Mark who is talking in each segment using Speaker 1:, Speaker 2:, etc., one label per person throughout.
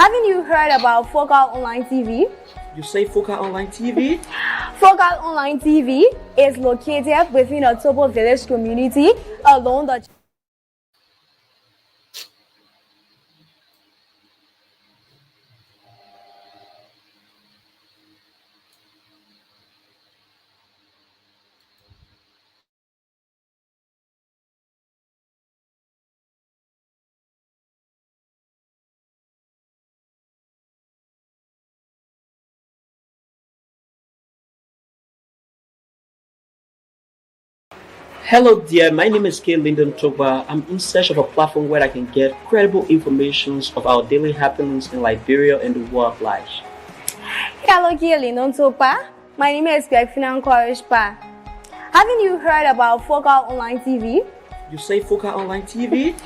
Speaker 1: Haven't you heard about Focal Online TV?
Speaker 2: You say Focal Online TV?
Speaker 1: Focal Online TV is located within a Tobo Village community along the
Speaker 2: Hello dear, my name is K. Lyndon Toba. I'm in search of a platform where I can get credible information of our daily happenings in Liberia and the world at large.
Speaker 1: Hello, Lyndon Toba. My name is Gwefina Nkorishpa. Haven't you heard about Focal Online TV?
Speaker 2: You say Focal Online TV?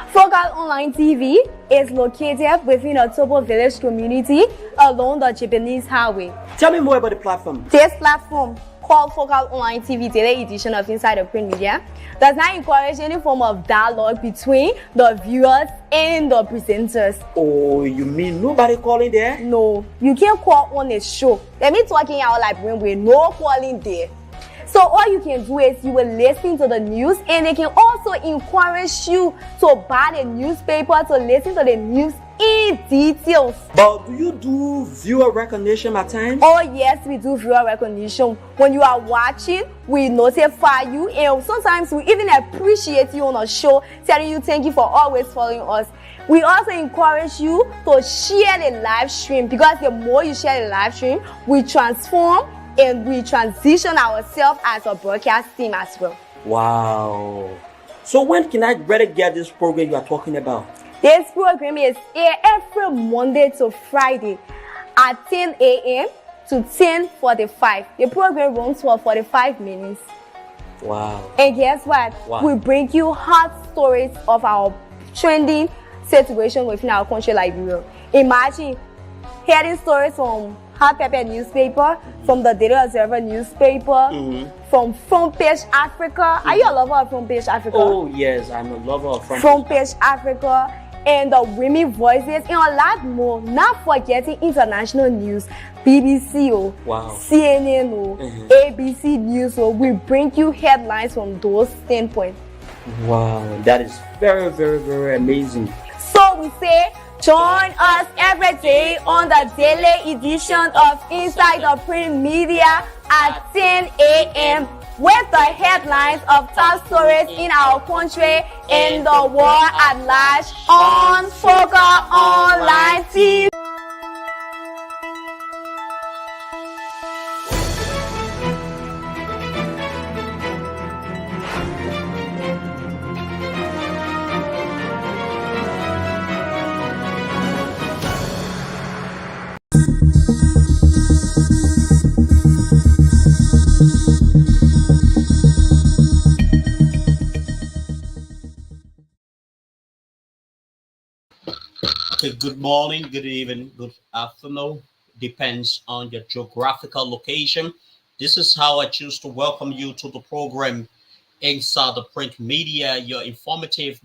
Speaker 1: Focal Online TV is located within a Tobo Village community along the Japanese Highway.
Speaker 2: Tell me more about the platform.
Speaker 1: This platform, called Focal Online TV Daily Edition of Inside the Print Media, does not encourage any form of dialogue between the viewers and the presenters.
Speaker 2: Oh, you mean nobody calling there?
Speaker 1: No, you can't call on a show. Let me talking out like when we're no calling there. So all you can do is you will listen to the news, and they can also encourage you to buy the newspaper to listen to the news in details.
Speaker 2: But do you do viewer recognition at times?
Speaker 1: Oh yes, we do viewer recognition. When you are watching, we notify you, and sometimes we even appreciate you on a show, telling you thank you for always following us. We also encourage you to share the live stream, because the more you share the live stream, we transform and we transition ourselves as a broadcast team as well.
Speaker 2: Wow. So when can I better get this program you are talking about?
Speaker 1: This program is aired every Monday to Friday at 10 a.m. to 10:45. The program runs for 45 minutes.
Speaker 2: Wow.
Speaker 1: And guess what?
Speaker 2: Wow.
Speaker 1: We bring you hot stories of our trending situation within our country, Liberia. Imagine hearing stories from Hot Pepper newspaper, from the Daily Observer newspaper, from Front Page Africa. Are you a lover of Front Page Africa?
Speaker 2: Oh yes, I'm a lover of
Speaker 1: Front Page Africa, and the Women Voices, and a lot more. Not forgetting international news, BBC,
Speaker 2: wow.
Speaker 1: CNN, ABC News. We bring you headlines from those standpoints.
Speaker 2: Wow, that is very, very, very amazing.
Speaker 1: So we say, join us every day on the daily edition of Inside the Print Media at 10 a.m. with the headlines of top stories in our country and the world at large on Focal Online TV.
Speaker 3: Okay, good morning, good evening, good afternoon. Depends on your geographical location. This is how I choose to welcome you to the program Inside the Print Media, your informative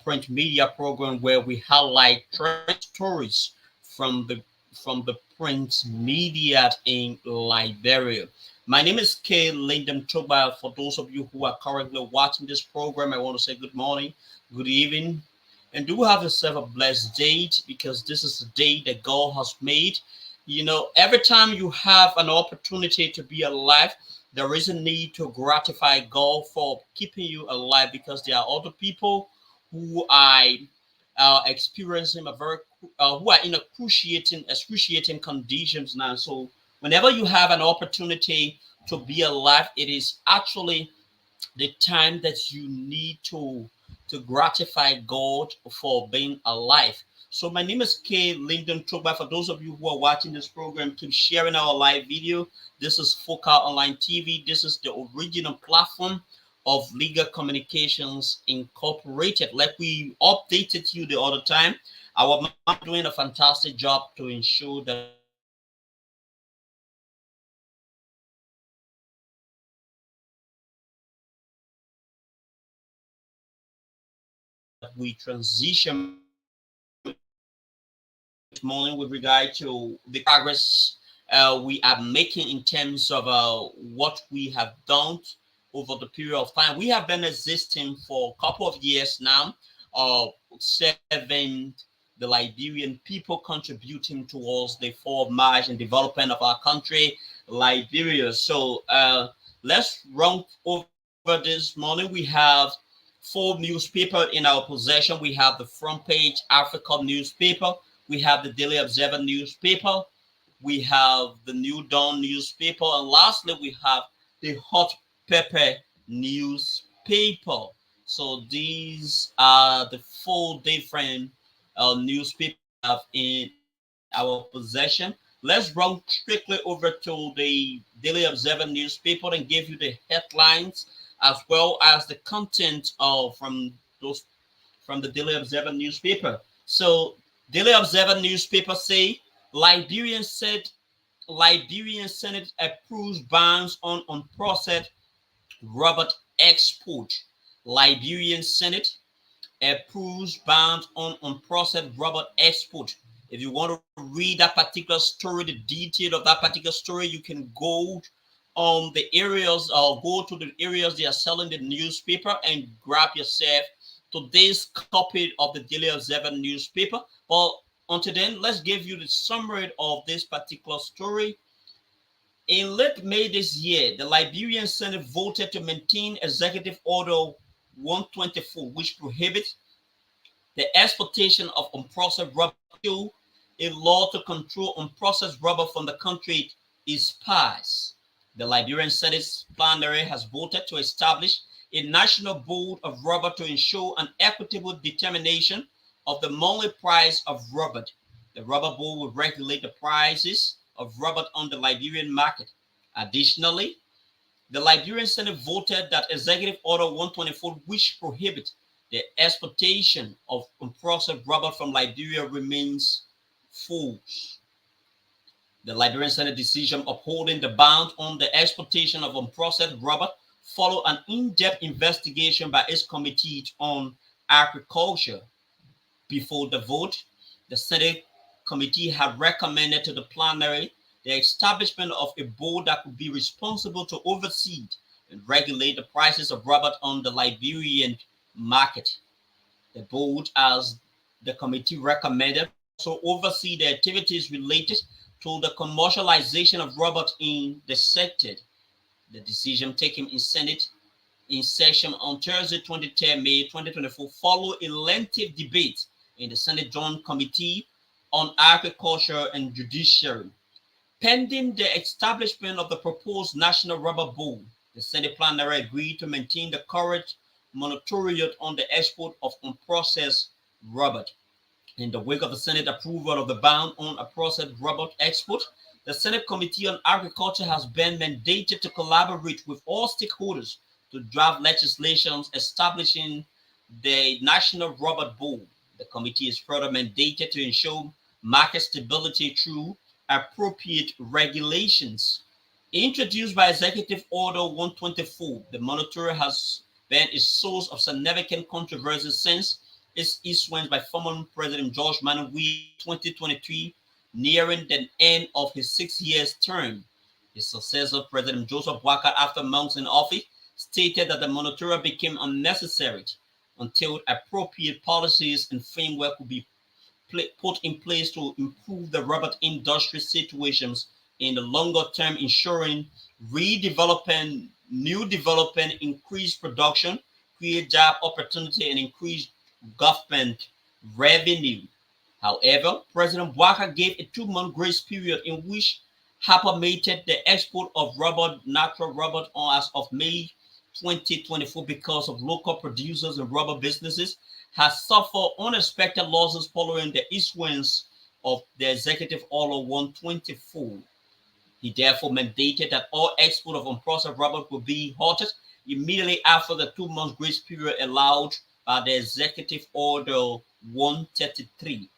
Speaker 3: print media program where we highlight trend stories from the print media in Liberia. My name is K. Lyndon Toba. For those of you who are currently watching this program, I want to say good morning, good evening, and do have yourself a blessed day, because this is the day that God has made. You know, every time you have an opportunity to be alive, there is a need to gratify God for keeping you alive, because there are other people who are experiencing a very who are in excruciating conditions now. So whenever you have an opportunity to be alive, it is actually the time that you need to gratify God for being alive. So my name is K. Lyndon Toba. For those of you who are watching this program, keep sharing our live video. This is Focal Online TV. This is the original platform of Legal Communications Incorporated. Like we updated you the other time, our man doing a fantastic job to ensure that we transition this morning with regard to the progress we are making in terms of what we have done over the period of time. We have been existing for a couple of years now, serving the Liberian people, contributing towards the forward march and development of our country, Liberia. So let's run over this morning. We have 4 newspapers in our possession. We have the Front Page Africa newspaper. We have the Daily Observer newspaper. We have the New Dawn newspaper. And lastly, we have the Hot Pepper newspaper. So these are the 4 different newspapers in our possession. Let's run strictly over to the Daily Observer newspaper and give you the headlines as well as the content from the Daily Observer newspaper. So Daily Observer newspaper say Liberian Senate approves bans on unprocessed rubber export. Liberian Senate approves bans on unprocessed rubber export. If you want to read that particular story, the detail of that particular story, you can go on the areas or go to the areas they are selling the newspaper and grab yourself to this copy of the Daily Observer newspaper. But until then, let's give you the summary of this particular story. In late May this year, the Liberian Senate voted to maintain Executive Order 124, which prohibits the exportation of unprocessed rubber. A law to control unprocessed rubber from the country is passed. The Liberian Senate's plenary has voted to establish a national board of rubber to ensure an equitable determination of the monthly price of rubber. The rubber board will regulate the prices of rubber on the Liberian market. Additionally, the Liberian Senate voted that Executive Order 124, which prohibits the exportation of unprocessed rubber from Liberia, remains false. The Liberian Senate decision upholding the ban on the exportation of unprocessed rubber followed an in-depth investigation by its Committee on Agriculture. Before the vote, the Senate committee had recommended to the plenary the establishment of a board that would be responsible to oversee and regulate the prices of rubber on the Liberian market. The board, as the committee recommended, also oversee the activities related to the commercialization of rubber in the sector. The decision taken in Senate in session on Thursday, 23 May 2024, followed a lengthy debate in the Senate Joint Committee on Agriculture and Judiciary. Pending the establishment of the proposed National Rubber Board, the Senate plenary agreed to maintain the current moratorium on the export of unprocessed rubber. In the wake of the Senate approval of the ban on unprocessed rubber export, the Senate Committee on Agriculture has been mandated to collaborate with all stakeholders to draft legislation establishing the National Rubber Board. The committee is further mandated to ensure market stability through appropriate regulations. Introduced by Executive Order 124, the moratorium has been a source of significant controversy since its issuance by former President George Manawii 2023, nearing the end of his 6-year term. His successor, President Joseph Boakai, after months in office, stated that the moratorium became unnecessary until appropriate policies and framework would be put in place to improve the rubber industry situations in the longer term, ensuring redevelopment, new development, increased production, create job opportunity, and increase government revenue. However, President Boakai gave a 2-month grace period in which permitted the export of rubber, natural rubber, as of May 2024 because of local producers and rubber businesses has suffered unexpected losses following the issuance of the Executive Order 124. He therefore mandated that all export of unprocessed rubber will be halted immediately after the 2-month grace period allowed by the Executive Order 133.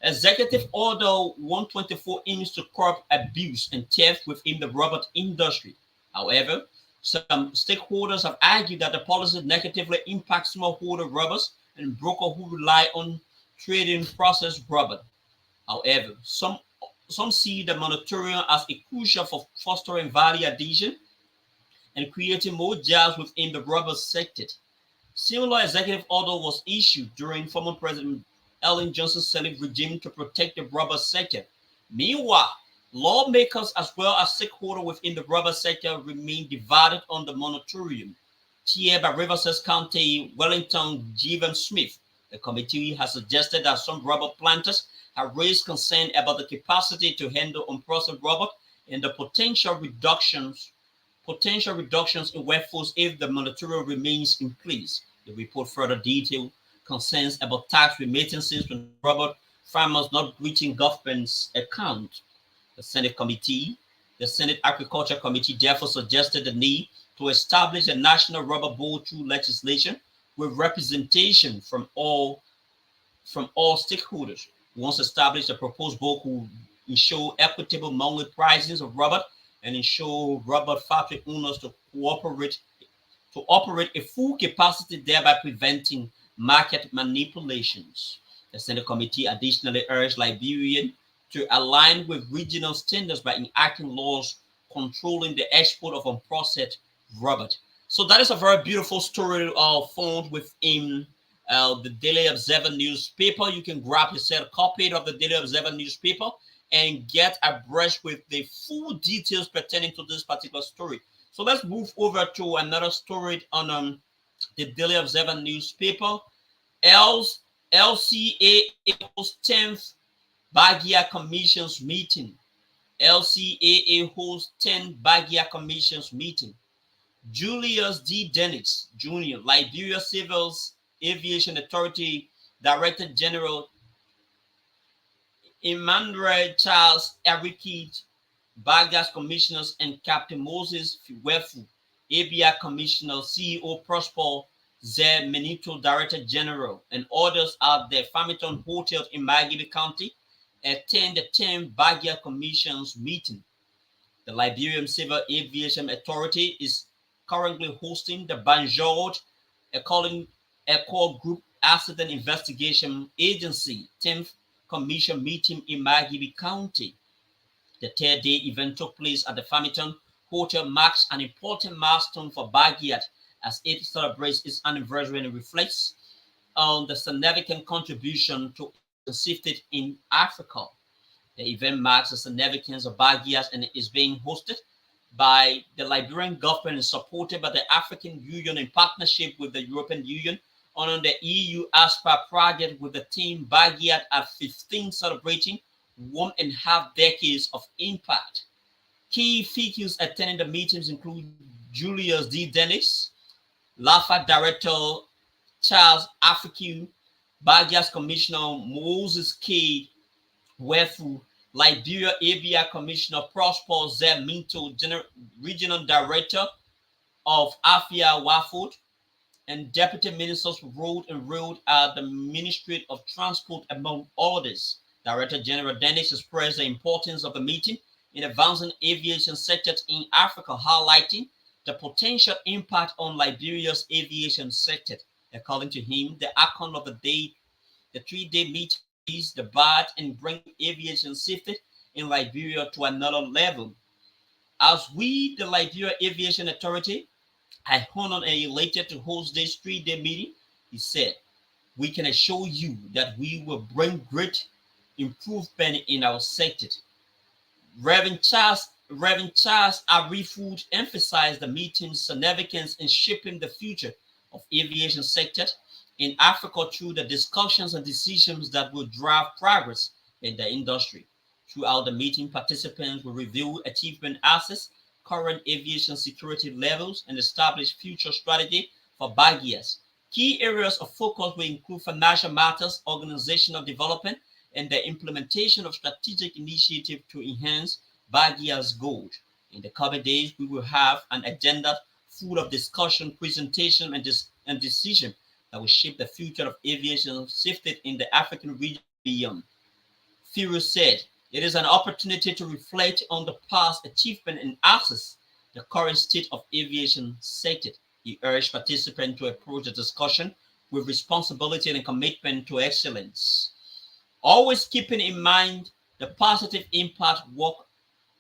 Speaker 3: Executive Order 124 aims to curb abuse and theft within the rubber industry. However, some stakeholders have argued that the policy negatively impacts smallholder rubbers and brokers who rely on trading processed rubber. However, some see the moratorium as a crucial for fostering value addition and creating more jobs within the rubber sector. Similar executive order was issued during former President Ellen Johnson's Sirleaf regime to protect the rubber sector. Meanwhile, lawmakers as well as stakeholders within the rubber sector remain divided on the moratorium. Chaired by Riverside County Wellington Jeevan Smith, the committee has suggested that some rubber planters have raised concern about the capacity to handle unprocessed rubber and the potential reductions in workforce if the moratorium remains in place. The report further detailed concerns about tax remittances from rubber farmers not reaching government's account. The Senate Agriculture Committee therefore suggested the need to establish a national rubber board through legislation with representation from all stakeholders. Once established, the proposed board will ensure equitable monthly pricing of rubber and ensure rubber factory owners to operate a full capacity, thereby preventing market manipulations. The Senate Committee additionally urged Liberia to align with regional standards by enacting laws controlling the export of unprocessed rubber. So that is a very beautiful story found within the Daily Observer newspaper. You can grab yourself a copy of the Daily Observer newspaper and get abreast with the full details pertaining to this particular story. So let's move over to another story on the Daily Observer newspaper. LCAA holds 10th Bagia Commission's meeting. LCAA holds 10 Bagia Commission's meeting. Julius D. Dennis Jr., Liberia Civil Aviation Authority Director General, Emmanuel Charles Arikid, Bagas Commissioners, and Captain Moses Fiwefu, ABI Commissioner, CEO Prosper Z. Menito, Director General, and others at the Farmington Hotel in Margibi County attend the 10 Bagia Commission's meeting. The Liberian Civil Aviation Authority is currently hosting the Banjord Ecole Group Accident Investigation Agency 10th Commission meeting in Margibi County. The third-day event took place at the Farmington Hotel, marks an important milestone for Bagiat as it celebrates its anniversary and reflects on the significant contribution to safety in Africa. The event marks the significance of Bagiat and is being hosted by the Liberian government and supported by the African Union in partnership with the European Union on the EU ASPA project, with the team Bagiat at 15 celebrating 1.5 decades of impact. Key figures attending the meetings include Julius D. Dennis, LAFA Director Charles Afiku, Bagia's Commissioner Moses K. Wefu, Liberia ABI Commissioner Prosper Z. Minto, Regional Director of AFIA Wafud, and Deputy Ministers for Road and Rail at the Ministry of Transport, among others. Director General Dennis expressed the importance of the meeting in advancing aviation sector in Africa, highlighting the potential impact on Liberia's aviation sector. According to him, the outcome of the 3-day meeting is the bar and bring aviation safety in Liberia to another level. As we, the Liberia Aviation Authority, are honored and elated to host this 3-day meeting, he said, we can assure you that we will bring great improvement in our sector. Reverend Charles Arifud emphasized the meeting's significance in shaping the future of aviation sector in Africa through the discussions and decisions that will drive progress in the industry. Throughout the meeting, participants will review achievement assets, current aviation security levels, and establish future strategy for Bagias. Key areas of focus will include financial matters, organizational development, and the implementation of strategic initiatives to enhance Bagia's goals. In the coming days, we will have an agenda full of discussion, presentation, and decision that will shape the future of aviation safety in the African region beyond. Firu said, it is an opportunity to reflect on the past achievement and assess the current state of aviation sector. He urged participants to approach the discussion with responsibility and commitment to excellence. Always keeping in mind the positive impact work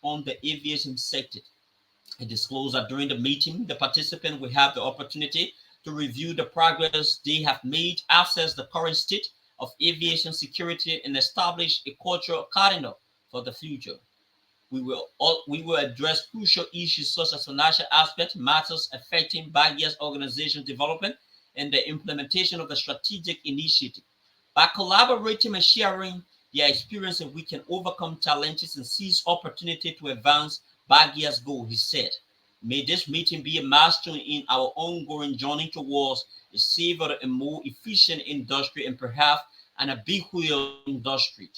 Speaker 3: on the aviation sector. I disclosed that during the meeting, the participant will have the opportunity to review the progress they have made, assess the current state of aviation security, and establish a cultural calendar for the future. We will address crucial issues such as financial aspects, matters affecting Bagia's organization development, and the implementation of the strategic initiative. By collaborating and sharing their experiences, we can overcome challenges and seize opportunity to advance Bagia's goal, he said. May this meeting be a milestone in our ongoing journey towards a safer and more efficient industry and perhaps an ubiquitous industry.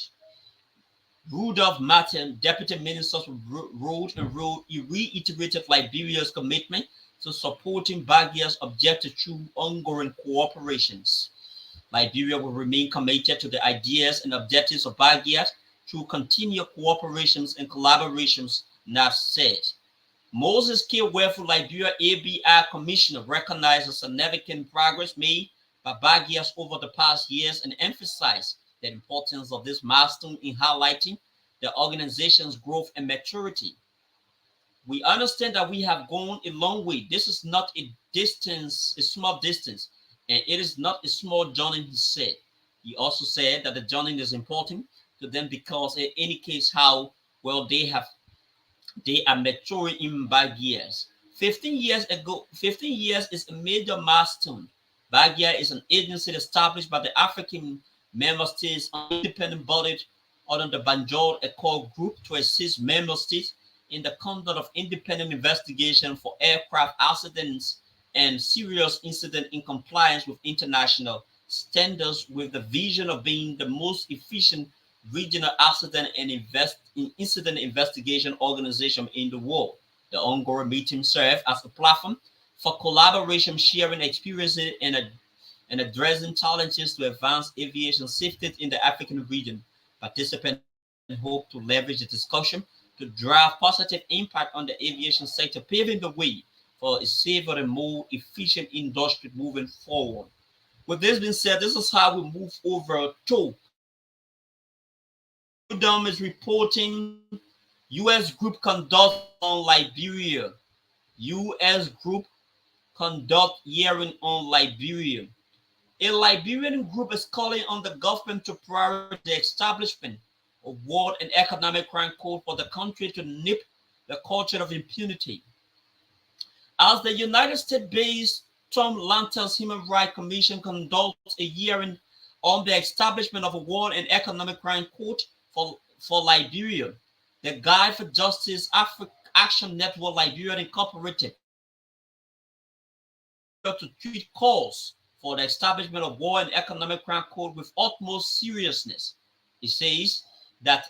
Speaker 3: Rudolph Martin, Deputy Minister of Road and Road, he reiterated Liberia's commitment to supporting Bagia's objective through ongoing cooperations. Liberia will remain committed to the ideas and objectives of Bagia through continued cooperations and collaborations, NAF said. Moses K. Wellful, Liberia ABI Commissioner, recognized the significant progress made by Bagias over the past years and emphasized the importance of this milestone in highlighting the organization's growth and maturity. We understand that we have gone a long way. This is not a small distance, and it is not a small journey, he said. He also said that the journey is important to them because it indicates how well they are maturing in 5 years. 15 years is a major milestone. Bagia is an agency established by the African member states, an independent body under the Banjul Accord Group to assist member states in the conduct of independent investigation for aircraft accidents and serious incident in compliance with international standards, with the vision of being the most efficient regional accident and incident investigation organization in the world. The ongoing meeting served as a platform for collaboration, sharing experiences, and addressing challenges to advance aviation safety in the African region. Participants hope to leverage the discussion to drive positive impact on the aviation sector, paving the way for a safer and more efficient industry moving forward. With this being said, this is how we move over to Udom is reporting U.S. group conduct on Liberia. U.S. group conduct hearing on Liberia. A Liberian group is calling on the government to prioritize the establishment of World and Economic Crime Code for the country to nip the culture of impunity. As the United States-based Tom Lantos Human Rights Commission conducts a hearing on the establishment of a World and Economic Crime Code for Liberia, the Guide for Justice Action Network Liberia Incorporated to treat calls for the establishment of War and Economic Crime Code with utmost seriousness. It says that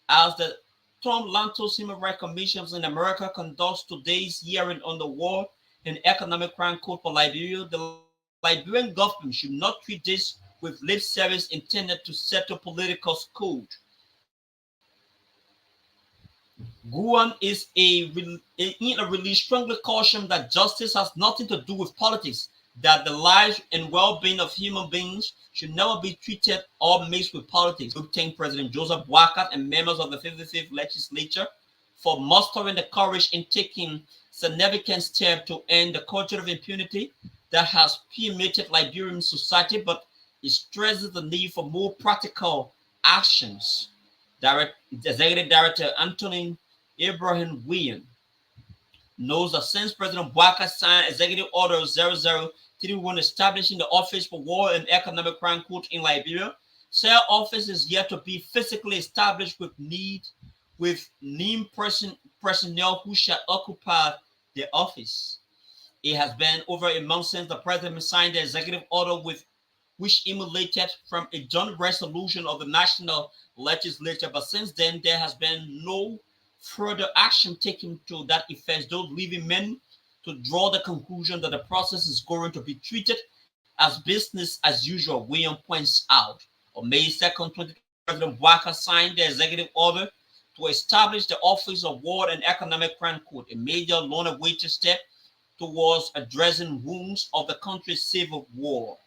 Speaker 3: as the Tom Lantos Human Rights Commission in America conducts today's hearing on the War and Economic Crime Code for Liberia, the Liberian government should not treat this with lip service intended to settle political code. Guam is in a release strongly cautioned that justice has nothing to do with politics, that the lives and well-being of human beings should never be treated or mixed with politics. We thank President Joseph Boakat and members of the 55th legislature for mustering the courage in taking significant steps to end the culture of impunity that has permeated Liberian society, but it stresses the need for more practical actions. Executive Director Anthony Ibrahim William knows that since President Boakat signed Executive Order 0031 establishing the Office for War and Economic Crime Code in Liberia, said office is yet to be physically established with named personnel who shall occupy the office. It has been over a month since the President signed the Executive Order which emanated from a joint resolution of the National Legislature, but since then there has been no further action taken to that effect, those leaving men to draw the conclusion that the process is going to be treated as business as usual. William points out. On May 2nd, 2020, President Boakat signed the executive order to establish the Office of War and Economic Crime Code, a major long-awaited step towards addressing wounds of the country's civil war.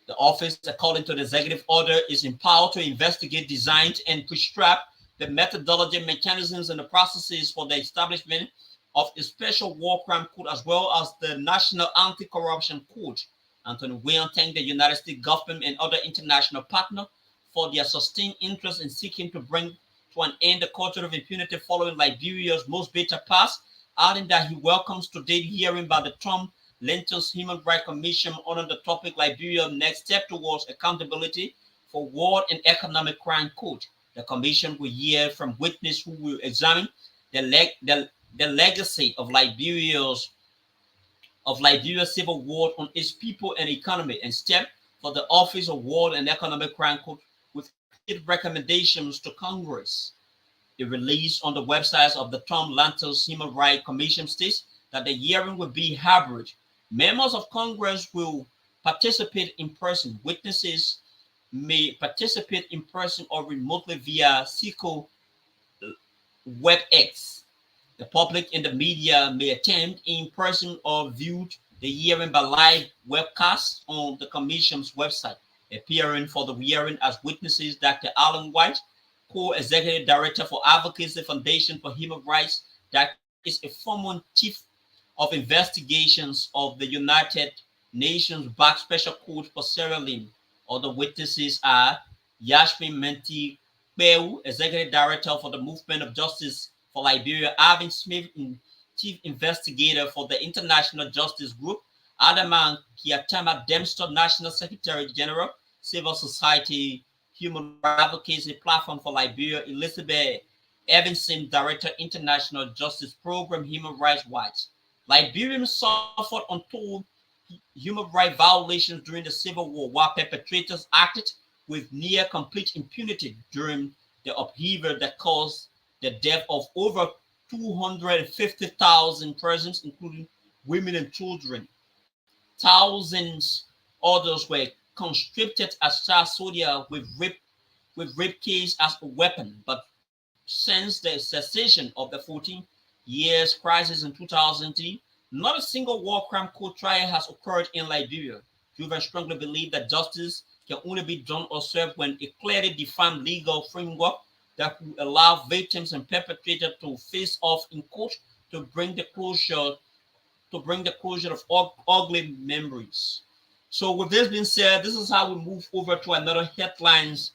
Speaker 3: The office, according to the executive order, is empowered to investigate, design, and prescribe the methodology, mechanisms, and the processes for the establishment of a special war crime court, as well as the National Anti-Corruption Court. Anthony Weah thanked the United States government and other international partners for their sustained interest in seeking to bring to an end the culture of impunity following Liberia's most bitter past, adding that he welcomes today's hearing by the Trump Lentos Human Rights Commission on the topic Liberia's next step towards accountability for war and economic crime court. The commission will hear from witnesses who will examine the legacy of Liberia's civil war on its people and economy, and step for the Office of War and Economic Crime Court with recommendations to Congress. A release on the websites of the Tom Lantos Human Rights Commission states that the hearing will be hybrid. Members of Congress will participate in person. Witnesses may participate in person or remotely via Cisco WebEx. The public and the media may attend in person or view the hearing by live webcast on the Commission's website. Appearing for the hearing as witnesses, Dr. Alan White, Co-Executive Director for Advocacy Foundation for Human Rights, that is a former Chief of Investigations of the United Nations Back Special Court for Sierra Leone. Other witnesses are Yasmin Menti Peu, Executive Director for the Movement of Justice for Liberia, Arvin Smith, Chief Investigator for the International Justice Group, Adaman Kiatama Dempster, National Secretary General, Civil Society Human Rights Advocacy Platform for Liberia, Elizabeth Evanson, Director, International Justice Program, Human Rights Watch. Liberians suffered untold human rights violations during the Civil War, while perpetrators acted with near complete impunity during the upheaval that caused the death of over 250,000 persons, including women and children. Thousands others were conscripted as child soldiers with rape case as a weapon. But since the cessation of the 14 years crisis in 2003, not a single war crime court trial has occurred in Liberia. Juvens strongly believe that justice can only be done or served when a clearly defined legal framework that will allow victims and perpetrators to face off in court to bring the closure of ugly memories. So with this being said, this is how we move over to another headlines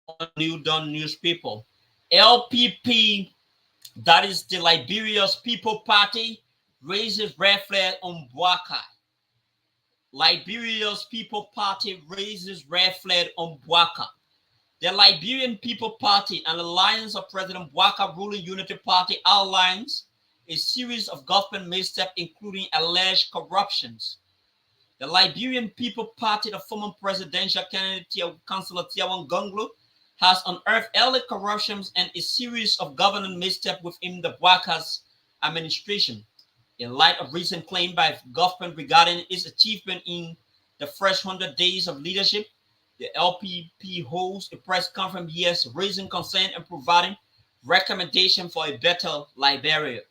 Speaker 3: on New Dawn newspaper. LPP, that is the Liberia's People Party, raises red flag on Bouakai. Liberia's People Party raises red flag on Bouakai. The Liberian People Party, an alliance of President Bouakai ruling Unity Party, outlines a series of government missteps, including alleged corruptions. The Liberian People Party, the former presidential candidate Councillor Tiawan Gonglo, has unearthed early corruptions and a series of government missteps within the Bouakai's administration. In light of recent claims by government regarding its achievement in the first 100 days of leadership, the LPP holds a press conference years raising concern and providing recommendation for a better Liberia.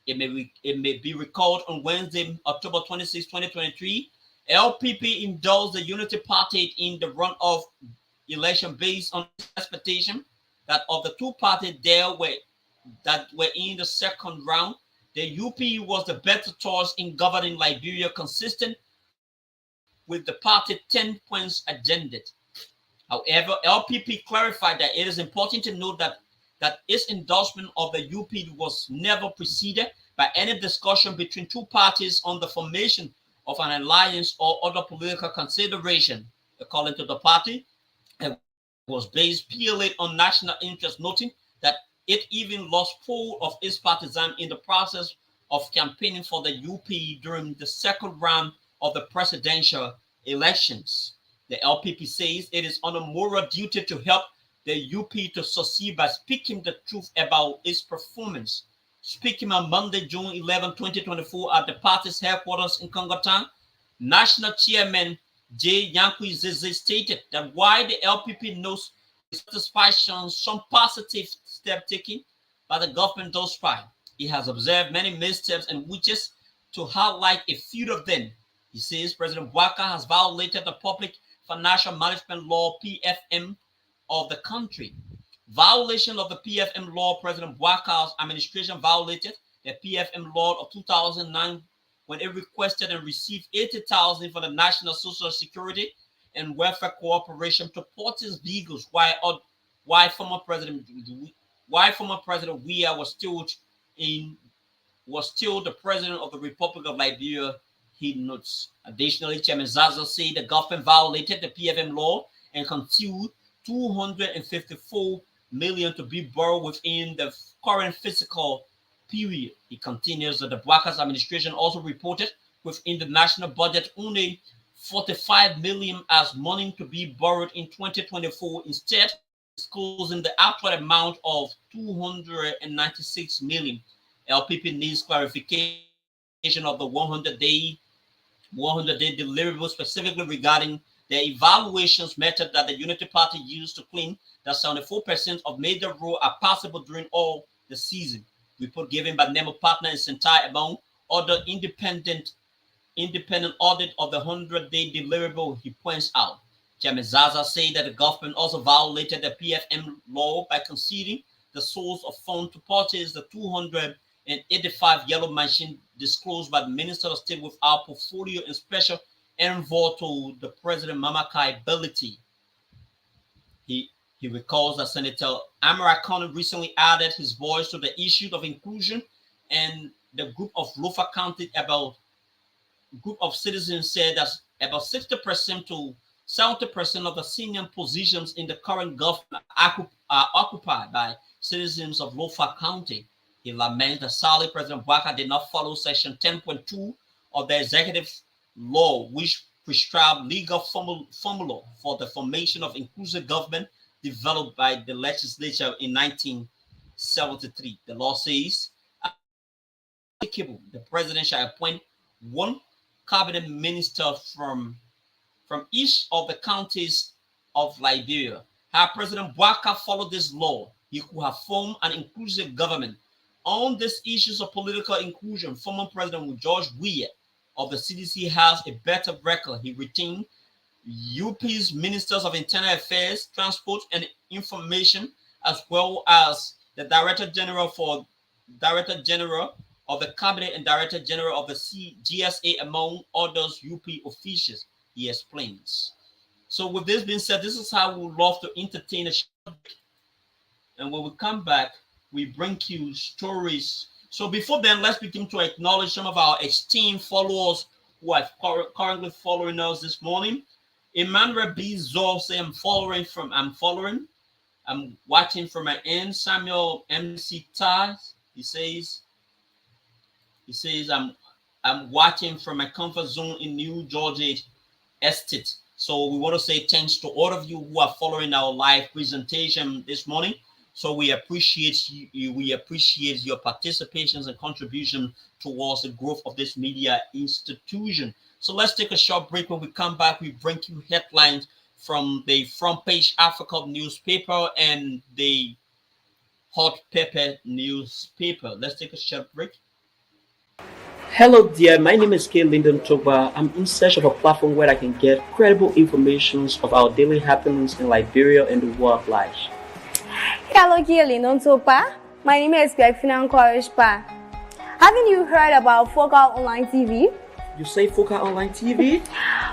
Speaker 3: It may be recalled on Wednesday, October 26, 2023, LPP endorsed the Unity Party in the runoff election based on expectation that of the two parties that were in the second round, the UP was the better choice in governing Liberia, consistent with the party 10 points agenda. However, LPP clarified that it is important to note that its endorsement of the UP was never preceded by any discussion between two parties on the formation of an alliance or other political consideration. According to the party, it was based purely on national interest, noting that it even lost hold of its partisans in the process of campaigning for the UP during the second round of the presidential elections. The LPP says it is on a moral duty to help the UP to succeed by speaking the truth about its performance. Speaking on Monday, June 11, 2024, at the party's headquarters in Congotown, National Chairman J. Yankui Zeze stated that while the LPP knows satisfaction some positive steps taken by the government thus far, he has observed many missteps and wishes to highlight a few of them. He says President Bouakai has violated the public Financial Management Law, PFM, of the country. Violation of the PFM law, President Bouakar's administration violated the PFM law of 2009 when it requested and received 80,000 for the National Social Security and Welfare Corporation to purchase vehicles while former President Weah was still the president of the Republic of Liberia, he notes. Additionally, Chairman Zaza said the government violated the PFM law and concealed 254 million to be borrowed within the current fiscal period. He continues that the Bouakar's administration also reported within the national budget only 45 million as money to be borrowed in 2024, instead disclosing the actual amount of 296 million. LPP needs clarification of the 100-day deliverable, specifically regarding the evaluations method that the Unity Party used to claim that 74% of major roads are passable during all the season. Report given by Nemo Partner and Sentai among other independent audit of the 100-day deliverable, he points out. Chairman Zaza said that the government also violated the PFM law by conceding the source of funds to purchase the 285 yellow machine disclosed by the Minister of State without portfolio and special envoy to the President Mamakai Belity. He recalls that Senator Amara Khan recently added his voice to the issue of inclusion, and the group of Lofa County group of citizens said that about 60% to 70% of the senior positions in the current government are occupied by citizens of Lofa County. He laments that sadly President Bouakar did not follow Section 10.2 of the executive law, which prescribed legal formula for the formation of inclusive government developed by the legislature in 1973. The law says the president shall appoint one cabinet minister from each of the counties of Liberia. Had President Bouakar followed this law, he could have formed an inclusive government. On these issues of political inclusion, former President George Weah of the CDC has a better record. He retained UP's Ministers of Internal Affairs, Transport and Information, as well as the Director General of the Cabinet and Director General of the GSA, among others UP officials, he explains. So with this being said, this is how we would love to entertain a short break. And when we come back, we bring you stories. So before then, let's begin to acknowledge some of our esteemed followers who are currently following us this morning. Emmanuel B. Zor say I'm watching from my end. Samuel MC Taz, he says I'm watching from my comfort zone in New Georgia Estate. So we want to say thanks to all of you who are following our live presentation this morning. So we appreciate you. We appreciate your participations and contribution towards the growth of this media institution. So let's take a short break. When we come back, we bring you headlines from the Front Page Africa newspaper and the Hot Pepper newspaper. Let's take a short break.
Speaker 2: Hello dear, my name is K. Lyndon Toba. I'm in search of a platform where I can get credible information of our daily happenings in Liberia and the world at large.
Speaker 1: Hello, K. Lyndon Toba. My name is Perfina Nkoreshpa. Haven't you heard about Focal Online TV?
Speaker 2: You say Focal Online TV?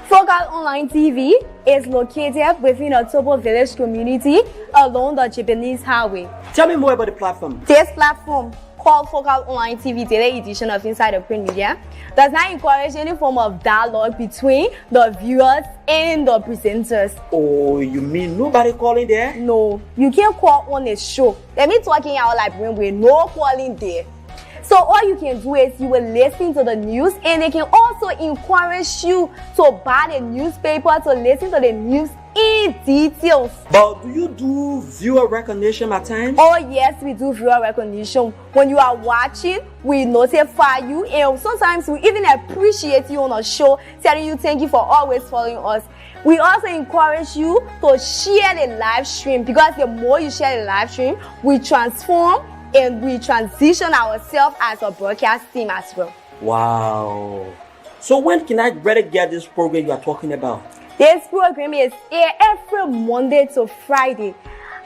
Speaker 1: Focal Online TV is located within a Tobo village community along the Japanese highway.
Speaker 2: Tell me more about the platform.
Speaker 1: This platform, called Focal Online TV Daily Edition of Inside the Print Media, does not encourage any form of dialogue between the viewers and the presenters.
Speaker 2: Oh, you mean nobody calling there?
Speaker 1: No, you can't call on a show. Let me talking out like when we're no calling there. So all you can do is you will listen to the news, and they can also encourage you to buy the newspaper to listen to the news in details.
Speaker 2: But do you do viewer recognition at times?
Speaker 1: Oh yes, we do viewer recognition. When you are watching, we notify you, and sometimes we even appreciate you on a show, telling you thank you for always following us. We also encourage you to share the live stream, because the more you share the live stream, we transform and we transition ourselves as a broadcast team as well.
Speaker 2: Wow. So when can I better get this program you are talking about?
Speaker 1: This program is here every Monday to Friday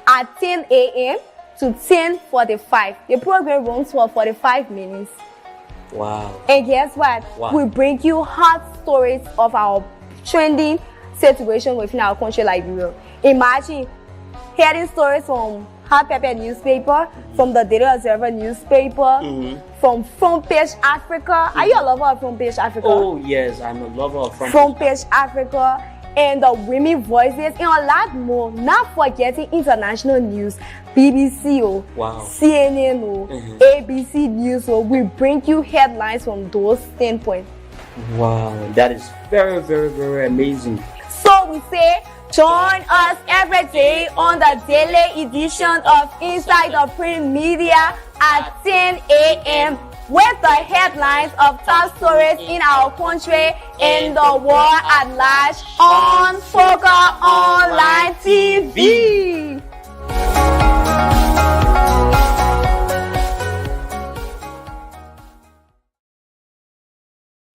Speaker 1: at 10 a.m. to 10:45. The program runs for 45 minutes.
Speaker 2: Wow.
Speaker 1: And guess what?
Speaker 2: Wow.
Speaker 1: We bring you hot stories of our trending situation within our country, Liberia. Imagine hearing stories from Hot Pepper newspaper, from the Daily Observer newspaper, from Front Page Africa. Are you a lover of Front Page Africa?
Speaker 2: Oh yes, I'm a lover of
Speaker 1: Front Page Africa, and the Women Voices, and a lot more. Not forgetting international news, BBC,
Speaker 2: Wow.
Speaker 1: CNN, ABC News. We bring you headlines from those standpoints.
Speaker 2: Wow, that is very, very, very amazing.
Speaker 1: So we say, join us every day on the daily edition of Inside the Print Media at 10 a.m. with the headlines of top stories in our country and the world at large on Foca Online TV.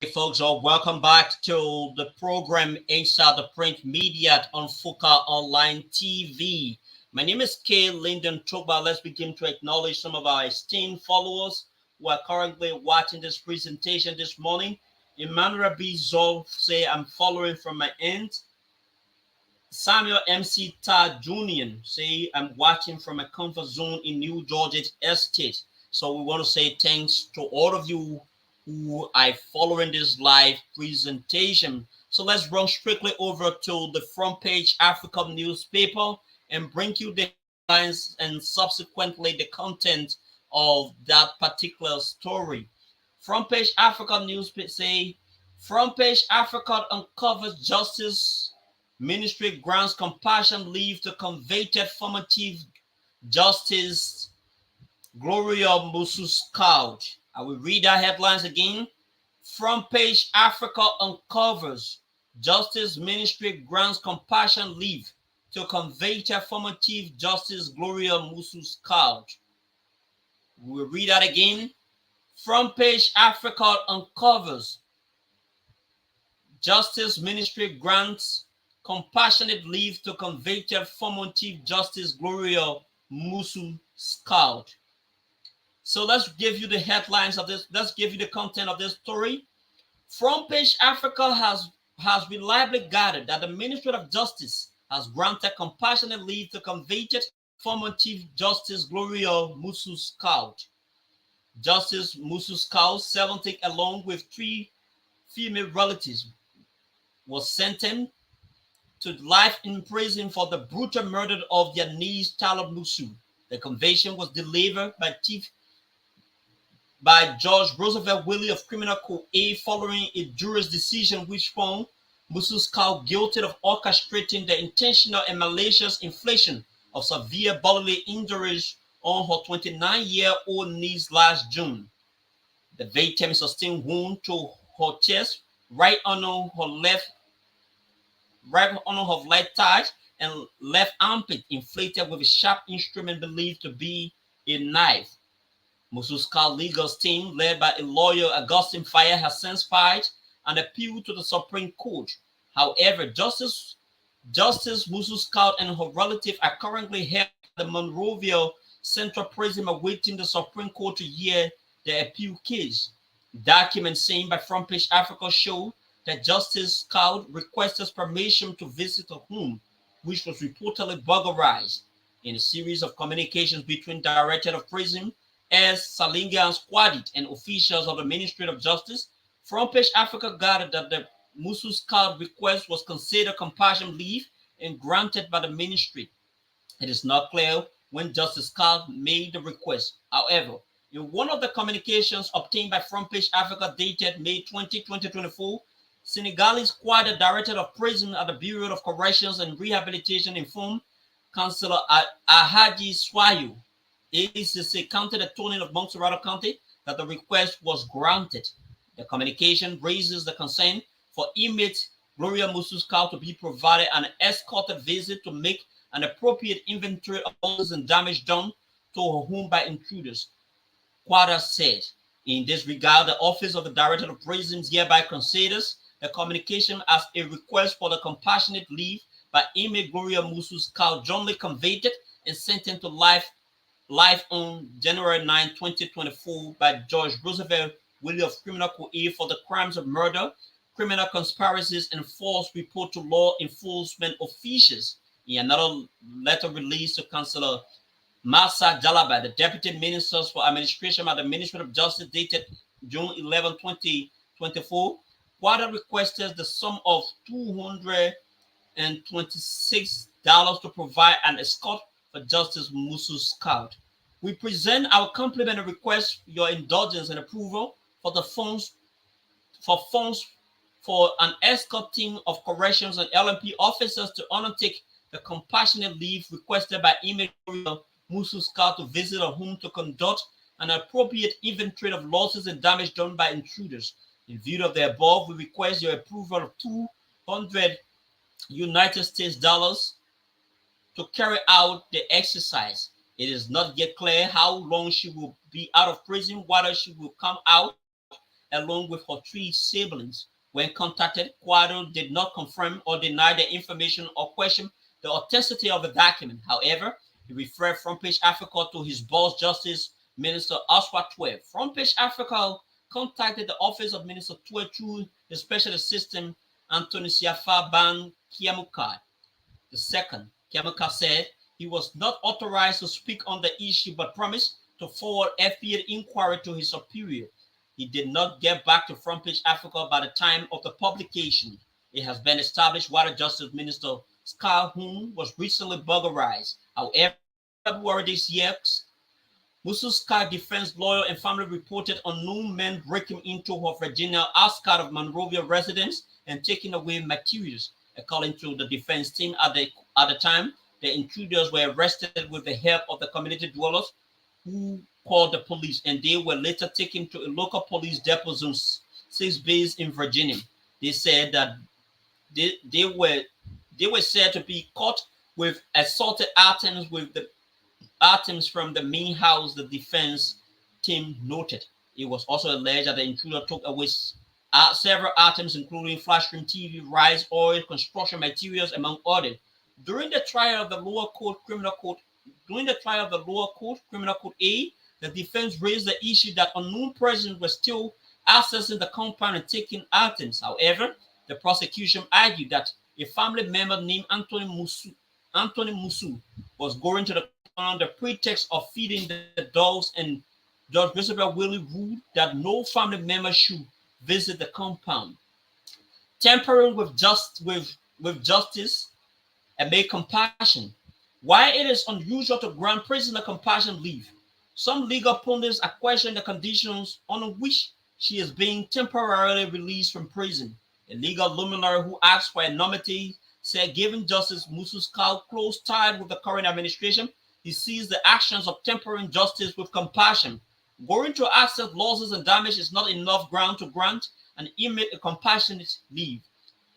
Speaker 3: Hey folks, welcome back to the program Inside the Print Media on Foca Online TV. My name is K. Lyndon Togba. Let's begin to acknowledge some of our esteemed followers who are currently watching this presentation this morning. Emmanuel B. Zol say, I'm following from my end. Samuel MC Tad Jr. say, I'm watching from my comfort zone in New Georgia Estate. So we want to say thanks to all of you who are following this live presentation. So let's run strictly over to the Front Page Africa newspaper and bring you the headlines and subsequently the content of that particular story. Front Page Africa newspaper say, Front Page Africa uncovers Justice Ministry grants compassion leave to convicted former Chief Justice Gloria Musu-Scaled. I will read our headlines again. Front Page Africa uncovers Justice Ministry grants compassion leave to convicted former Chief Justice Gloria Musu-Scaled. We'll read that again. Front Page Africa uncovers Justice Ministry grants compassionate leave to convicted former Chief Justice Gloria Musu-Scaled. So let's give you the headlines of this. Let's give you the content of this story. Front Page Africa has reliably gathered that the Ministry of Justice has granted compassionate leave to convicted former Chief Justice Gloria Musu-Scaled. Justice Musu-Scaled, 70, along with 3 female relatives, was sentenced to life in prison for the brutal murder of their niece, Talib Musu. The conviction was delivered by Judge Roosevelt Willie of Criminal Court A following a jury's decision which found Musu-Scaled guilty of orchestrating the intentional and malicious infliction of severe bodily injuries on her 29-year-old niece last June. The victim sustained wound to her chest, right under her left thigh and left armpit, inflated with a sharp instrument believed to be a knife. Musu-Scaled legal team, led by a lawyer, Augustine Fire, has since filed an appeal to the Supreme Court. However, Justice Musu-Scaled and her relative are currently held at the Monrovia Central Prison awaiting the Supreme Court to hear the appeal case. Documents seen by Front Page Africa show that Justice Scaled requested permission to visit her home, which was reportedly burglarized. In a series of communications between Director of Prison as Salinga and Squadit and officials of the Ministry of Justice, Front Page Africa gathered that the Musu-Scaled request was considered compassion leave and granted by the ministry. It is not clear when Justice Scaled made the request. However, in one of the communications obtained by Front Page Africa dated May 20, 2024, Senegalese Squadit Director of Prison at the Bureau of Corrections and Rehabilitation informed Councillor Ahaji Swayo, ACC County Attorney of Montserrat County, that the request was granted. The communication raises the concern for inmate Gloria Musu-Scaled to be provided an escorted visit to make an appropriate inventory of losses and damage done to her home by intruders. Quadra said, in this regard, the Office of the Director of Prisons hereby considers a communication as a request for the compassionate leave by inmate Gloria Musu's Scout jointly conveyed and sentenced to life on January 9, 2024 by Judge Roosevelt Willie of Criminal Code A for the crimes of murder, criminal conspiracies, and false report to law enforcement officials. In another letter released to Councillor Masa Jalaba, the Deputy Minister for Administration at the Ministry of Justice, dated June 11, 2024, Quadra requested the sum of $226 to provide an escort for Justice Musu's Scout. We present our complimentary request for your indulgence and approval for the funds for an escort team of corrections and LMP officers to undertake the compassionate leave requested by inmate Musu Scout to visit a home to conduct an appropriate inventory of losses and damage done by intruders. In view of the above, we request your approval of 200 United States dollars to carry out the exercise. It is not yet clear how long she will be out of prison, whether she will come out along with her 3 siblings. When contacted, Quadro did not confirm or deny the information or question the authenticity of the document. However, he referred Front Page Africa to his boss, Justice Minister Oswald Twelve. Front Page Africa contacted the office of Minister Twelve through the special assistant Anthony Siafa Ban Kiamuka. The second, Kiamuka said he was not authorized to speak on the issue but promised to forward FPA inquiry to his superior. He did not get back to Front Page Africa by the time of the publication. It has been established Water Justice Minister Scar Hoon was recently burglarized. However, February this year, Musu Scar defense lawyer and family reported unknown men breaking into her Virginia outskirts of Monrovia residence and taking away materials. According to the defense team at the time, the intruders were arrested with the help of the community dwellers who called the police, and they were later taken to a local police depot zone 6 based in Virginia. They said that they were said to be caught with assaulted items with the items from the main house, the defense team noted. It was also alleged that the intruder took away several items, including flash screen TV, rice, oil, construction materials, among others. During the trial of the lower court criminal code A, the defense raised the issue that unknown persons were still accessing the compound and taking items. However, the prosecution argued that a family member named Anthony Musu was going to the compound on the pretext of feeding the dogs, and Judge Roosevelt Willie ruled that no family member should visit the compound. Tampering with justice and make compassion. Why it is unusual to grant prisoner compassion leave. Some legal pundits are questioning the conditions on which she is being temporarily released from prison. A legal luminary who asked for anonymity said, given Justice Musu Scout close tied with the current administration, he sees the actions of tempering justice with compassion. Going to access losses and damage is not enough ground to grant an inmate a compassionate leave.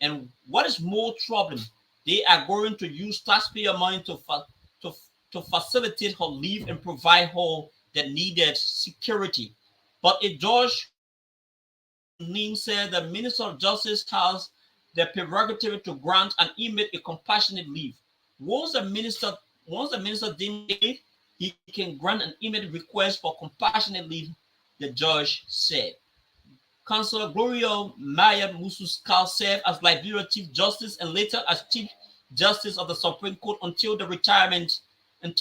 Speaker 3: And what is more troubling, they are going to use taxpayer money to facilitate her leave and provide her the needed security. But a judge said the Minister of Justice has the prerogative to grant an inmate a compassionate leave. Once the minister deems it, he can grant an inmate request for compassionate leave, the judge said. Councillor Gloria Maya Musu Scout served as Liberia Chief Justice and later as Chief Justice of the Supreme Court until her retirement in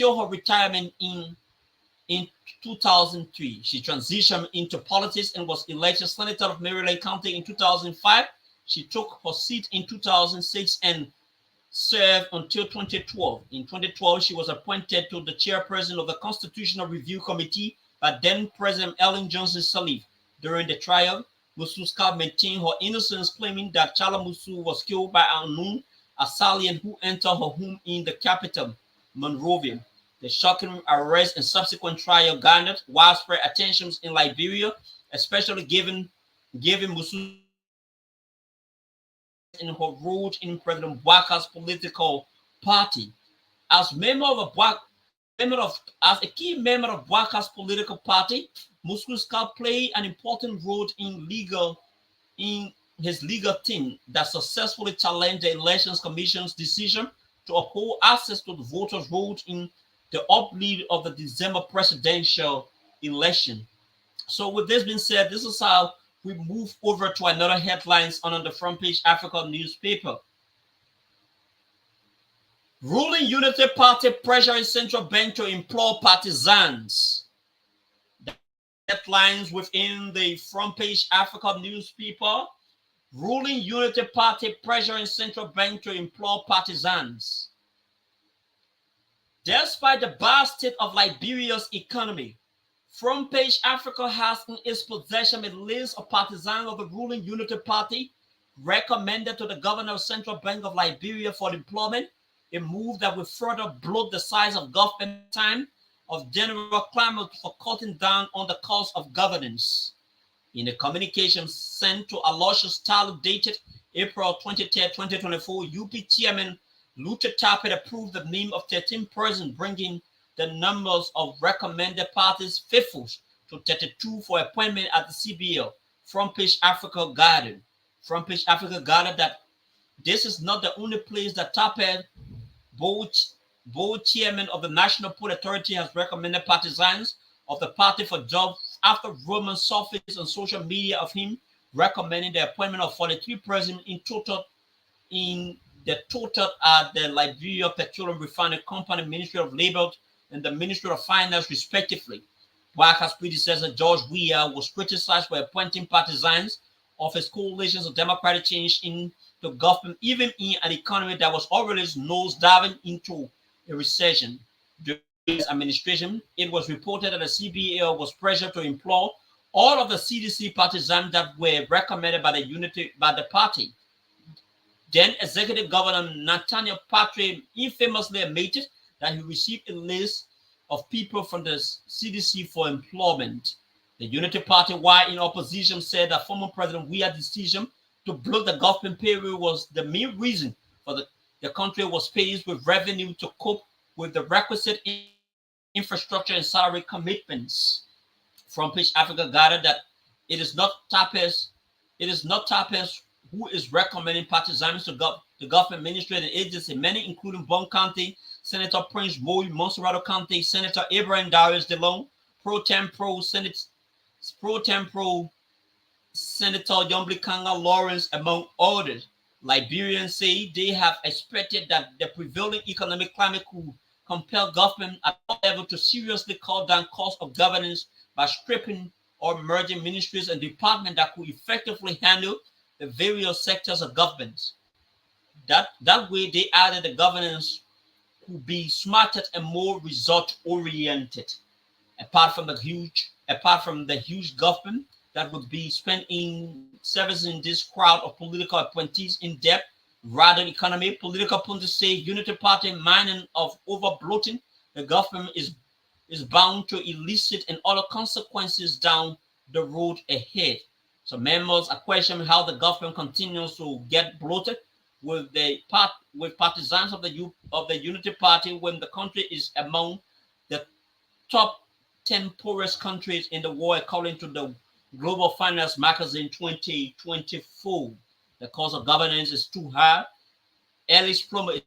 Speaker 3: 2003. She transitioned into politics and was elected Senator of Maryland County in 2005. She took her seat in 2006 and served until 2012. In 2012, she was appointed to the chairperson of the Constitutional Review Committee by then President Ellen Johnson Sirleaf. During the trial, Musu Scout maintained her innocence, claiming that Chala Musu was killed by an unknown assailant who entered her home in the capital, Monrovia. The shocking arrest and subsequent trial garnered widespread attention in Liberia, especially given Musu in her role in President Bouakar's political party. As a key member of Bouakar's political party, Musu Scout played an important role in his legal team that successfully challenged the Elections Commission's decision to uphold access to the voters' vote in the uplead of the December presidential election. So with this being said, this is how we move over to another headlines on the front page Africa newspaper. Ruling Unity Party pressuring central bank to implore partisans. The headlines within the front page Africa newspaper. Ruling Unity Party pressuring central bank to implore partisans. Despite the bad state of Liberia's economy, Front Page Africa has in its possession a list of partisans of the ruling Unity Party recommended to the governor of Central Bank of Liberia for deployment, a move that will further bloat the size of government time of general clamor for cutting down on the cost of governance. In a communication sent to Aloysius Talib dated April 23, 2024, UP Chairman Luther Tappet approved the name of 13 persons, bringing the numbers of recommended parties faithfuls to 32 for appointment at the CBL. Front Page Africa guided. Front Page Africa guided that this is not the only place that Tappet, board chairman of the National Port Authority, has recommended partisans of the party for jobs after Roman surfaced on social media of him recommending the appointment of 43 persons in the total at the Liberia Petroleum Refining Company, Ministry of Labor, and the Ministry of Finance, respectively. Walker's predecessor, George Weah, was criticized for appointing partisans of his coalitions of democratic change in the government, even in an economy that was already nose-diving into a recession. During his administration, it was reported that the CBL was pressured to employ all of the CDC partisans that were recommended by the party. Then Executive Governor Nathaniel Patrick infamously admitted that he received a list of people from the CDC for employment. The Unity Party, while in opposition, said that former President Weah's decision to block the government payroll was the main reason for the country was faced with revenue to cope with the requisite infrastructure and salary commitments. Front Page Africa gathered that it is not Tappes who is recommending partisans to the government ministry and agency, many including Bon County Senator Prince Boy, Monserrato County Senator Abraham Darius DeLong, Pro Tempore Senator Yombly Kanga Lawrence, among others. Liberians say they have expected that the prevailing economic climate could compel government at all levels to seriously cut down cost of governance by stripping or merging ministries and departments that could effectively handle the various sectors of government. That way, they added the governance could be smarter and more result-oriented. Apart from the huge government that would be spent in servicing this crowd of political appointees in depth, rather economy, political pundits say Unity Party mining of over-bloating the government is bound to elicit and other consequences down the road ahead. So members are questioning how the government continues to get bloated with partisans of the Unity Party when the country is among the top 10 poorest countries in the world, according to the Global Finance Magazine 2024. The cost of governance is too high. Alice Plummer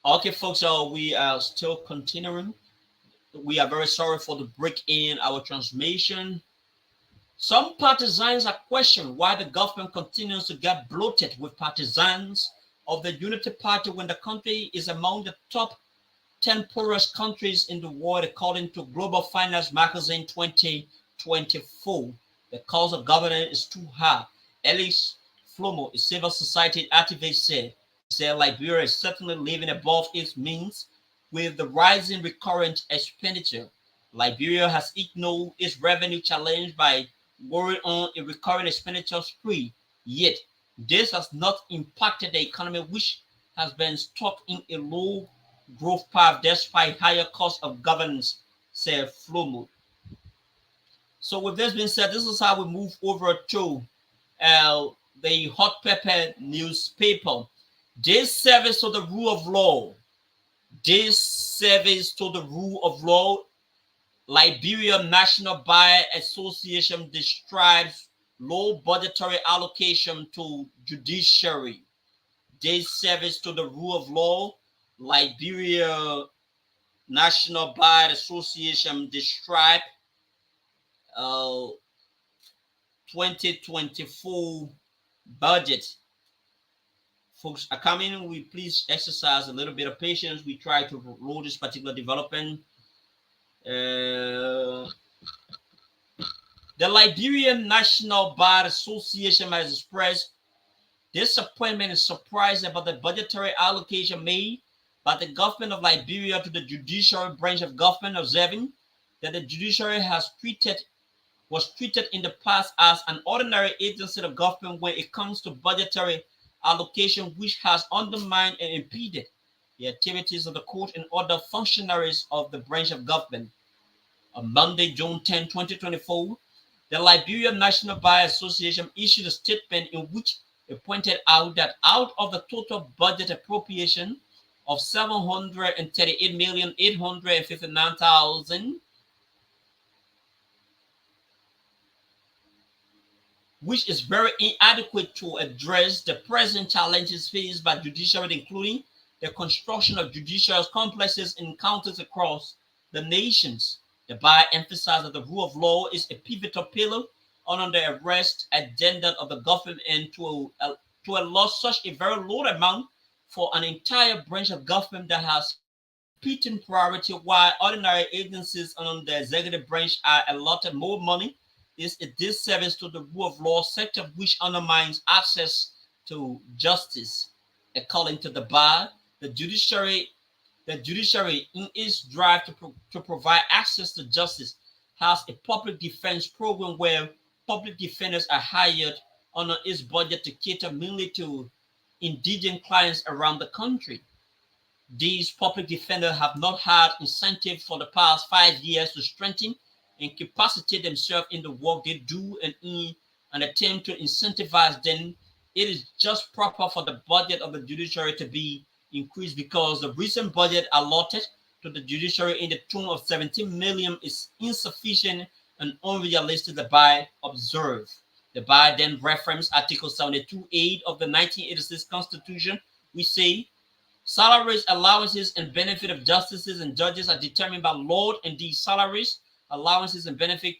Speaker 3: Okay, folks, so we are still continuing. We are very sorry for the break in our transmission. Some partisans are questioning why the government continues to get bloated with partisans of the Unity Party when the country is among the top 10 poorest countries in the world, according to Global Finance Magazine 2024. The cost of governance is too high. Alice Flomo, a civil society activist, said. He said Liberia is certainly living above its means with the rising recurrent expenditure. Liberia has ignored its revenue challenge by worrying on a recurring expenditure spree. Yet, this has not impacted the economy, which has been stuck in a low growth path despite higher cost of governance, said Flomo. So with this being said, this is how we move over to uh, the Hot Pepper newspaper. This service to the rule of law. This service to the rule of law. Liberia National Bar Association describes low budgetary allocation to judiciary. This service to the rule of law. Liberia National Bar Association described uh, 2024 budget. Folks are coming. We please exercise a little bit of patience. We try to roll this particular development. The Liberian National Bar Association has expressed disappointment and surprise about the budgetary allocation made by the government of Liberia to the judicial branch of government, observing that the judiciary was treated in the past as an ordinary agency of government when it comes to budgetary allocation, which has undermined and impeded the activities of the court and other functionaries of the branch of government. On Monday, June 10, 2024, the Liberia National Bar Association issued a statement in which it pointed out that out of the total budget appropriation of 738,859,000, which is very inadequate to address the present challenges faced by judiciary, including the construction of judicial complexes in counties across the nations. The bar emphasized that the rule of law is a pivotal pillar on the arrest agenda of the government, and to allot such a very low amount for an entire branch of government that has competing priority, while ordinary agencies on the executive branch are allotted more money, is a disservice to the rule of law sector, which undermines access to justice. According to the bar, the judiciary in its drive to provide access to justice has a public defense program where public defenders are hired under its budget to cater mainly to indigent clients around the country. These public defenders have not had incentive for the past 5 years to strengthen and capacitate themselves in the work they do, and in an attempt to incentivize them, it is just proper for the budget of the judiciary to be increased, because the recent budget allotted to the judiciary in the tune of 17 million is insufficient and unrealistic, the bar observed. The bar then referenced Article 72(8) of the 1986 Constitution, which say salaries, allowances, and benefit of justices and judges are determined by law, and these salaries, allowances, and benefit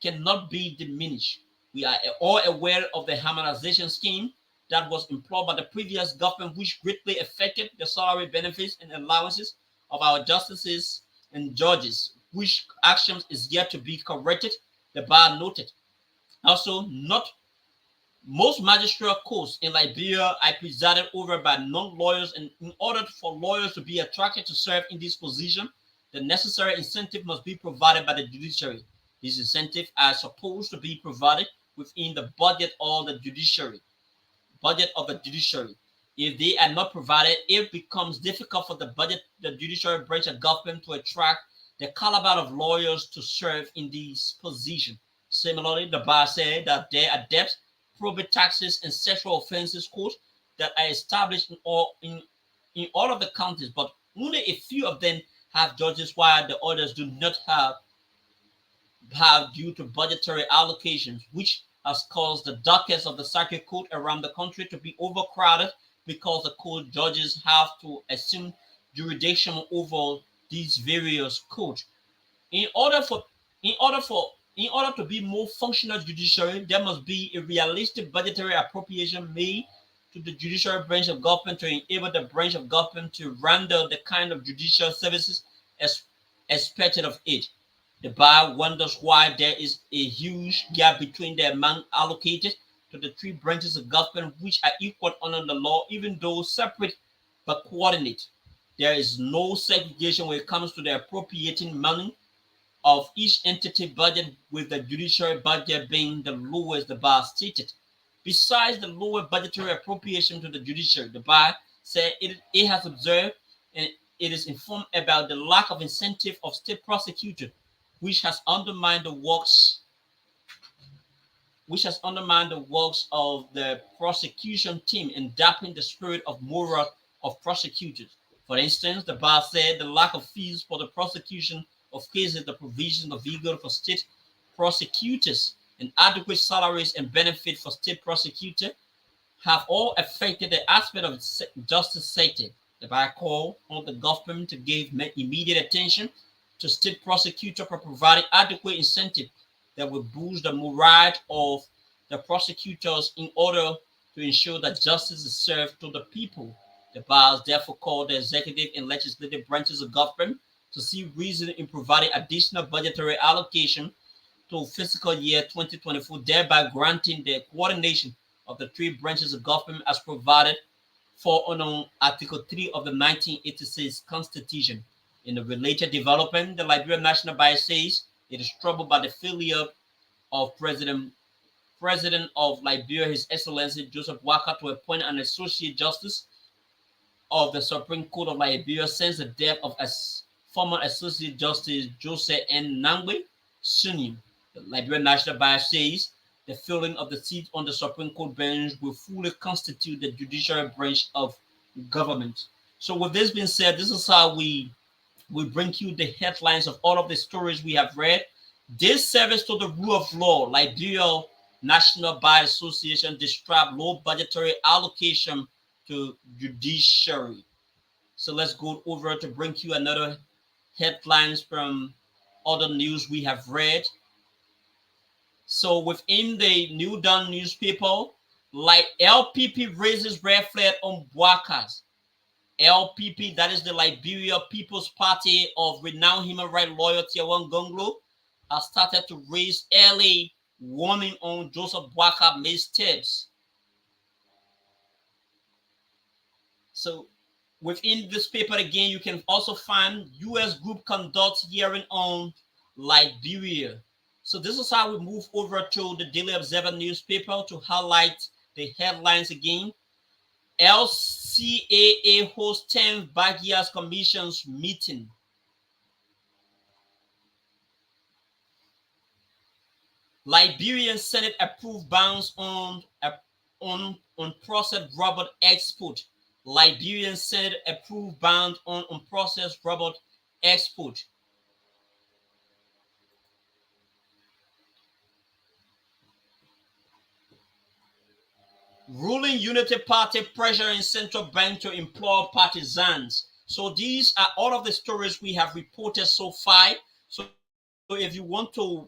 Speaker 3: cannot be diminished. We are all aware of the harmonization scheme that was employed by the previous government, which greatly affected the salary, benefits, and allowances of our justices and judges, which actions is yet to be corrected, the bar noted. Also, not most magistrate courts in Liberia are presided over by non-lawyers, and in order for lawyers to be attracted to serve in this position, the necessary incentive must be provided by the judiciary. These incentives are supposed to be provided within the budget of the judiciary. If they are not provided, it becomes difficult for the judiciary branch of government to attract the caliber of lawyers to serve in these positions. Similarly, the bar said that there are debt, probate, taxes, and sexual offenses courts that are established in all of the counties, but only a few of them have judges, while the others do not have due to budgetary allocations, which has caused the dockets of the circuit court around the country to be overcrowded, because the court judges have to assume jurisdiction over these various courts. In order to be more functional judiciary, there must be a realistic budgetary appropriation made to the judicial branch of government to enable the branch of government to render the kind of judicial services expected of it. The bar wonders why there is a huge gap between the amount allocated to to the three branches of government which are equal under the law, even though separate but coordinate. There is no segregation when it comes to the appropriating money of each entity budget, with the judiciary budget being the lowest, the bar stated. Besides the lower budgetary appropriation to the judiciary, the bar said it has observed and it is informed about the lack of incentive of state prosecutors, which has undermined the works of the prosecution team and dampened the spirit of morale of prosecutors. For instance, the bar said the lack of fees for the prosecution of cases, the provision of legal for state prosecutors, and adequate salaries and benefits for state prosecutors have all affected the aspect of justice sector. The bar called on the government to give immediate attention to state prosecutors for providing adequate incentive that will boost the morale of the prosecutors in order to ensure that justice is served to the people. The bar therefore called the executive and legislative branches of government to see reason in providing additional budgetary allocation to fiscal year 2024, thereby granting the coordination of the three branches of government as provided for under Article 3 of the 1986 Constitution. In the related development, the Liberian National Bar says it is troubled by the failure of President of Liberia, His Excellency Joseph Boakai, to appoint an Associate Justice of the Supreme Court of Liberia since the death of former Associate Justice Joseph N. Nangwe Sr. The Liberian National Bar says the filling of the seat on the Supreme Court bench will fully constitute the judicial branch of government. So with this being said, this is how we bring you the headlines of all of the stories we have read. This service to the rule of law, Liberia National Bar Association described low budgetary allocation to judiciary. So let's go over to bring you another headlines from other news we have read. So within the New Dawn newspaper, like LPP raises red flag on Boakai's. LPP, that is the Liberia People's Party of renowned human rights lawyer Tiawan Gonglo, has started to raise early warning on Joseph Boakai missteps. So within this paper again, you can also find U.S. group conducts hearing on Liberia. So this is how we move over to the Daily Observer newspaper to highlight the headlines again. LCAA hosts 10 Bagias Commission's meeting. Liberian Senate approved bans on processed robot export. Liberian Senate approved ban on unprocessed robot export. Ruling Unity Party pressuring central bank to employ partisans. So these are all of the stories we have reported so far. So if you want to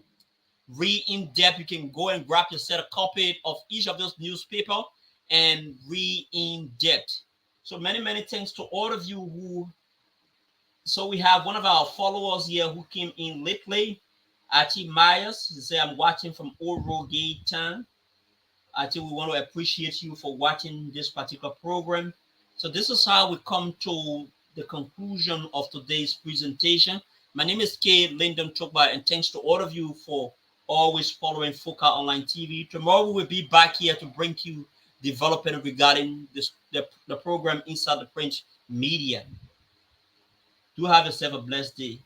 Speaker 3: read in depth, you can go and grab yourself a copy of each of those newspapers and read in depth. So many thanks to all of you who. So we have one of our followers here who came in lately, Archie Myers. He said, "I'm watching from Oro Gate Town." Archie, we want to appreciate you for watching this particular program. So this is how we come to the conclusion of today's presentation. My name is K. Lyndon Chokba, and thanks to all of you for always following FOCA Online TV. Tomorrow we'll be back here to bring you development regarding the program Inside the Print Media. Do have yourself a blessed day.